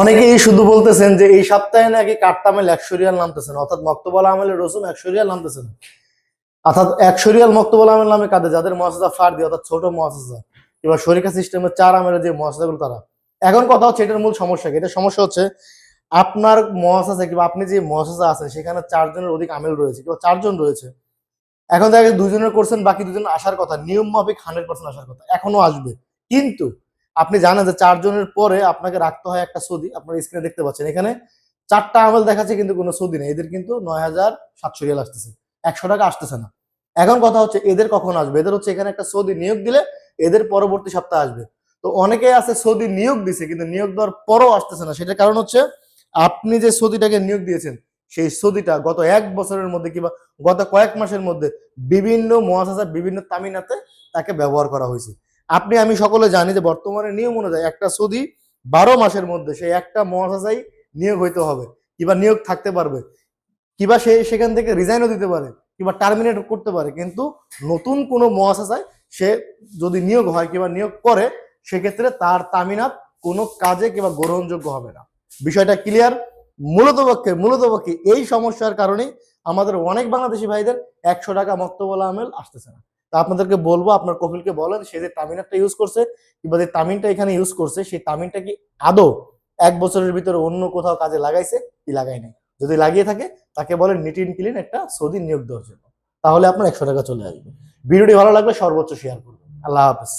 অনেকেই শুধু বলতেছেন যে এই সপ্তাহে নাকি কাট্টামেল 100 রিয়াল নামতেছেন, অর্থাৎ মক্তবল আমেলের রসুম 100 রিয়াল নামতেছেন। অর্থাৎ 100 রিয়াল মক্তবল আমেল নামে কাদের, যাদের মুআসাসা ফার্দি অর্থাৎ ছোট মুআসাসা কিংবা শরিকা সিস্টেমের 4 আমেলের যে মুআসাসাগুলো তারা। এখন কথা হচ্ছে এটার মূল সমস্যা কি? এটা সমস্যা হচ্ছে আপনার মুআসাসা কিংবা আপনি যে মুআসাসা আছেন সেখানে 4 জনের অধিক আমেল রয়েছে কিংবা 4 জন রয়েছে। এখন দেখা গেছে 2 জনের করছেন, বাকি 2 জন আসার কথা, নিয়ম মাফিক 100% আসার কথা, এখনো আসবে। কিন্তু আপনি জানেন যে 4 জনের পরে আপনাকে রাখতে হয় একটা সৌদি। আপনার স্ক্রিনে দেখতে পাচ্ছেন এখানে 4টা আমল দেখাচ্ছে কিন্তু কোনো সৌদি নেই। এদের কিন্তু 9,700 রিয়াল আসতেছে, 100 টাকা আসতেছে না। এখন কথা হচ্ছে এদের কখন আসবে? এদের হচ্ছে এখানে একটা সৌদি নিয়োগ দিলে এদের পরবর্তী সপ্তাহে আসবে। তো অনেকেই আছে সৌদি নিয়োগ দিছে কিন্তু নিয়োগ দেওয়ার পরও আসতেছে না। সেটার কারণ হচ্ছে আপনি যে সৌদিটাকে নিয়োগ দিয়েছেন সেই সৌদিটা গত 1 বছরের মধ্যে কিংবা গত কয়েক মাসের মধ্যে বিভিন্ন মুআসাসা বিভিন্ন তামিনাতে তাকে ব্যবহার করা হয়েছে। আমি সকলে জানি যে বর্তমানে নিয়ম অনুযায়ী একটা সৌদি 12 মাসের মধ্যে সেই একটা মুআসাসাই নিয়োগ হইতে হবে কিংবা নিয়োগ থাকতে পারবে, কিংবা সে সেখান থেকে রিজাইনও দিতে পারে কিংবা টার্মিনেট করতে পারে। কিন্তু নতুন কোনো মুআসাসায় সে যদি নিয়োগ হয় কিংবা নিয়োগ করে সেক্ষেত্রে তার তামিনাত কোনো কাজে কিংবা গ্রহণযোগ্য হবে না। বিষয়টা ক্লিয়ার? মূলত পক্ষে এই সমস্যার কারণেই আমাদের অনেক বাংলাদেশি ভাইদের 100 টাকা মক্তবল আমেল আসতেছে না। তা আপনাদেরকে বলবো, আপনার কফিলকে বলেন সে যে তামিনারটা ইউজ করছে কিংবা যে তামিনটা এখানে ইউজ করছে সেই তামিনটা কি আদৌ 1 বছরের ভিতরে অন্য কোথাও কাজে লাগাইছে কি লাগাই নাই। যদি লাগিয়ে থাকে তাকে বলেন নিট ইন ক্লিন একটা সৌদি নিয়োগ দেওয়ার জন্য, তাহলে আপনার 100 টাকা চলে আসবে। ভিডিওটি ভালো লাগলে সর্বোচ্চ শেয়ার করবেন। আল্লাহ হাফেজ।